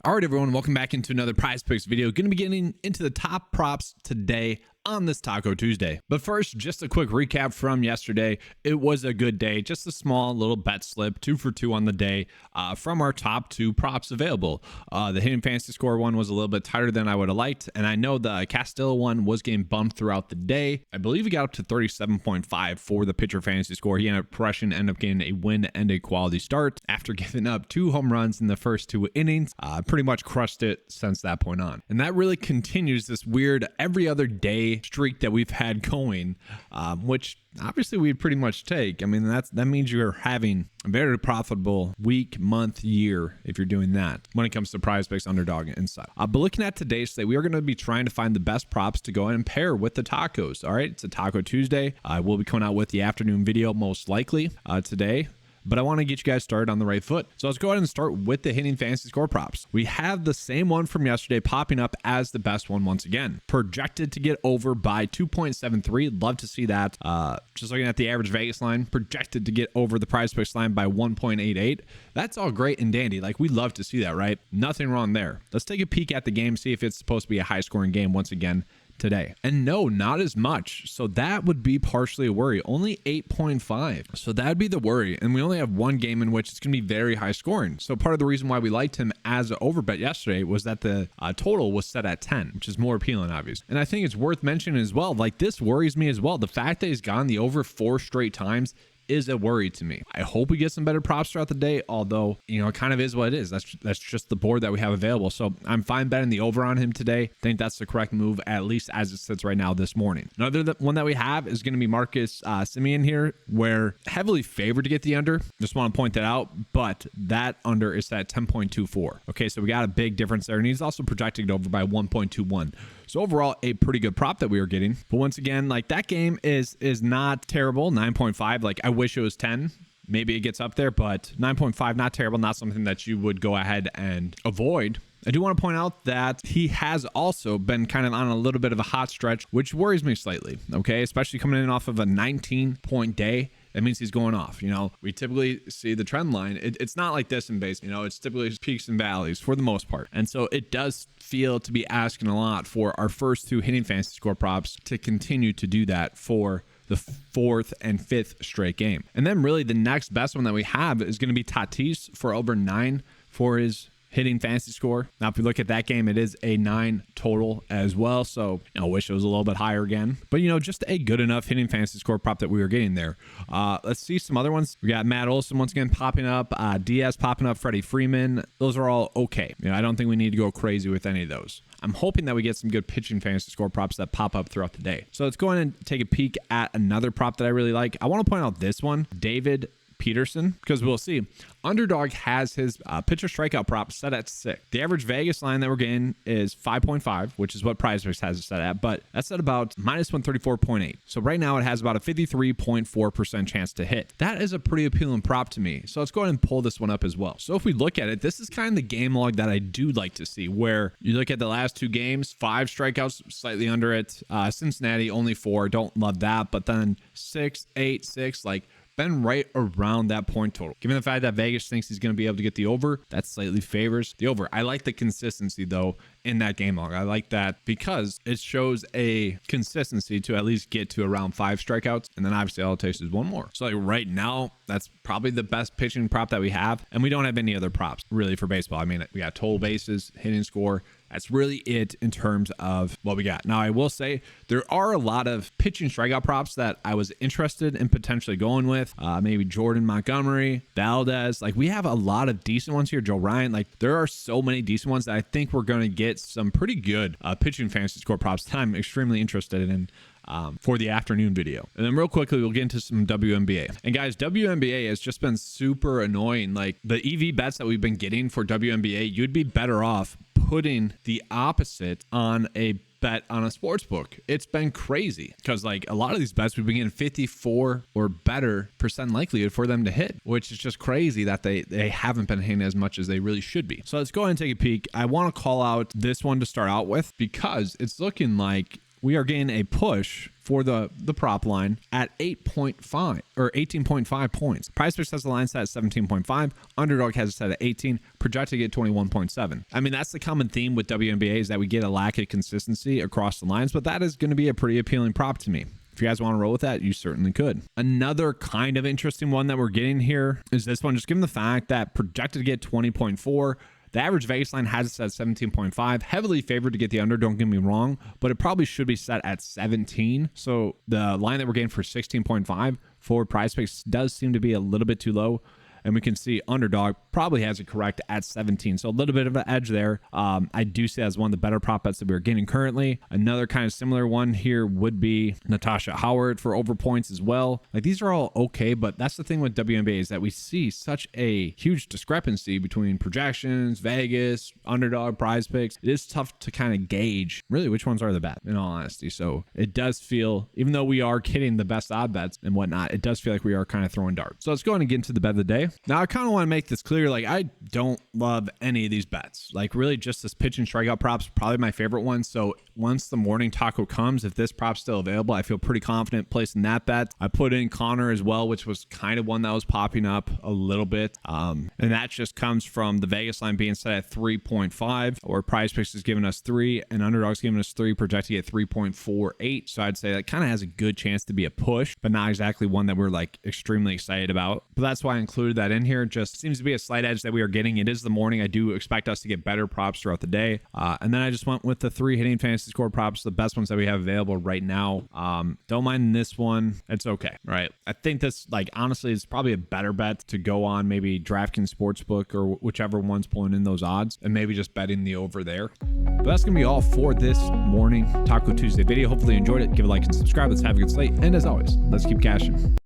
All right, everyone, welcome back into another PrizePicks video. Going to be getting into the top props today on this Taco Tuesday. But first, just a quick recap from yesterday. It was a good day, just a small little bet slip, 2 for 2 on the day from our top 2 props available. The hidden fantasy score one was a little bit tighter than I would have liked, and I know the Castillo one was getting bumped throughout the day. I believe he got up to 37.5 for the pitcher fantasy score. He ended up crushing, ended up getting a win and a quality start after giving up 2 home runs in the first 2 innings. Pretty much crushed it since that point on. And that really continues this weird every other day streak that we've had going, which obviously we'd pretty much take. I mean, that means you're having a very profitable week, month, year if you're doing that when it comes to PrizePicks, Underdog, and such. But looking at today's slate, we are going to be trying to find the best props to go ahead and pair with the tacos. All right, it's a Taco Tuesday. We'll be coming out with the afternoon video most likely today. But I want to get you guys started on the right foot. So let's go ahead and start with the hitting fantasy score props. We have the same one from yesterday popping up as the best one once again. Projected to get over by 2.73. Love to see that. Just looking at the average Vegas line, projected to get over the PrizePicks line by 1.88. That's all great and dandy. Like, we love to see that, right? Nothing wrong there. Let's take a peek at the game, see if it's supposed to be a high-scoring game once again today. And no, not as much. So that would be partially a worry. Only 8.5. So that'd be the worry. And we only have one game in which it's going to be very high scoring. So part of the reason why we liked him as an overbet yesterday was that the total was set at 10, which is more appealing, obviously. And I think it's worth mentioning as well, like, this worries me as well. The fact that he's gone the over 4 straight times is a worry to me. I hope we get some better props throughout the day, although, you know, it kind of is what it is. That's just the board that we have available. So I'm fine betting the over on him today. I think that's the correct move, at least as it sits right now this morning. Another one that we have is going to be Marcus Semien here. We're heavily favored to get the under. Just want to point that out, but that under is at 10.24. Okay, so we got a big difference there, and he's also projected over by 1.21. So overall, a pretty good prop that we are getting. But once again, like, that game is not terrible. 9.5. Like, I wish it was 10. Maybe it gets up there, but 9.5, not terrible. Not something that you would go ahead and avoid. I do want to point out that he has also been kind of on a little bit of a hot stretch, which worries me slightly, okay? Especially coming in off of a 19-point day. That means he's going off. You know, we typically see the trend line. It's not like this in base. You know, it's typically peaks and valleys for the most part. And so it does feel to be asking a lot for our first 2 hitting fantasy score props to continue to do that for the 4th and 5th straight game. And then really the next best one that we have is going to be Tatis for over 9 for his hitting fantasy score. Now, if we look at that game, it is a 9 total as well. So, you know, wish it was a little bit higher again. But, you know, just a good enough hitting fantasy score prop that we were getting there. Let's see some other ones. We got Matt Olson once again popping up. Diaz popping up. Freddie Freeman. Those are all okay. You know, I don't think we need to go crazy with any of those. I'm hoping that we get some good pitching fantasy score props that pop up throughout the day. So let's go ahead and take a peek at another prop that I really like. I want to point out this one, David Peterson, because we'll see. Underdog has his pitcher strikeout prop set at 6. The average Vegas line that we're getting is 5.5, which is what PrizePicks has it set at, but that's at about minus 134.8. So right now it has about a 53.4% chance to hit. That is a pretty appealing prop to me. So let's go ahead and pull this one up as well. So if we look at it, this is kind of the game log that I do like to see, where you look at the last 2 games, 5 strikeouts, slightly under it. Cincinnati, only 4. Don't love that. But then 6, 8, 6, like, been right around that point total. Given the fact that Vegas thinks he's going to be able to get the over, that slightly favors the over. I like the consistency, though, in that game log. I like that because it shows a consistency to at least get to around 5 strikeouts, and then obviously all it takes is 1 more. So, like, right now, that's probably the best pitching prop that we have, and we don't have any other props really for baseball. I mean, we got total bases, hitting score. That's really it in terms of what we got. Now, I will say there are a lot of pitching strikeout props that I was interested in potentially going with. Maybe Jordan Montgomery, Valdez. Like, we have a lot of decent ones here. Joe Ryan. Like, there are so many decent ones that I think we're going to get some pretty good pitching fantasy score props that I'm extremely interested in. For the afternoon video. And then real quickly, we'll get into some WNBA. And guys, WNBA has just been super annoying. Like, the EV bets that we've been getting for WNBA, you'd be better off putting the opposite on a bet on a sports book. It's been crazy because, like, a lot of these bets we've been getting 54 or better % likelihood for them to hit, which is just crazy that they haven't been hitting as much as they really should be. So let's go ahead and take a peek. I want to call out this one to start out with because it's looking like we are getting a push for the prop line at 8.5 or 18.5 points. PrizePicks has the line set at 17.5. Underdog has it set at 18, projected to get 21.7. I mean, that's the common theme with WNBA is that we get a lack of consistency across the lines, but that is going to be a pretty appealing prop to me. If you guys want to roll with that, you certainly could. Another kind of interesting one that we're getting here is this one, just given the fact that projected to get 20.4. The average Vegas line has it set at 17.5. Heavily favored to get the under, don't get me wrong, but it probably should be set at 17. So the line that we're getting for 16.5 for PrizePicks does seem to be a little bit too low. And we can see Underdog probably has it correct at 17. So a little bit of an edge there. I do see that as one of the better prop bets that we're getting currently. Another kind of similar one here would be Natasha Howard for over points as well. Like these are all okay, but that's the thing with WNBA is that we see such a huge discrepancy between projections, Vegas, Underdog, PrizePicks. It is tough to kind of gauge really which ones are the best, in all honesty. So it does feel, even though we are getting the best odd bets and whatnot, it does feel like we are kind of throwing darts. So let's go ahead and get into the bet of the day. Now, I kind of want to make this clear. Like, I don't love any of these bets. Like, really, just this pitch and strikeout prop's probably my favorite one. So once the morning taco comes, if this prop's still available, I feel pretty confident placing that bet. I put in Connor as well, which was kind of one that was popping up a little bit. And that just comes from the Vegas line being set at 3.5, or PrizePicks is giving us 3, and Underdog's giving us 3, projecting at 3.48. So I'd say that kind of has a good chance to be a push, but not exactly one that we're like extremely excited about. But that's why I included that in here. Just seems to be a slight edge that we are getting. It is the morning. I do expect us to get better props throughout the day. And then I just went with the 3 hitting fantasy score props, the best ones that we have available right now. Don't mind this one. It's okay. All right. I think this, like, honestly, is probably a better bet to go on maybe DraftKings Sportsbook or whichever one's pulling in those odds and maybe just betting the over there. But that's going to be all for this morning Taco Tuesday video. Hopefully you enjoyed it. Give a like and subscribe. Let's have a good slate. And as always, let's keep cashing.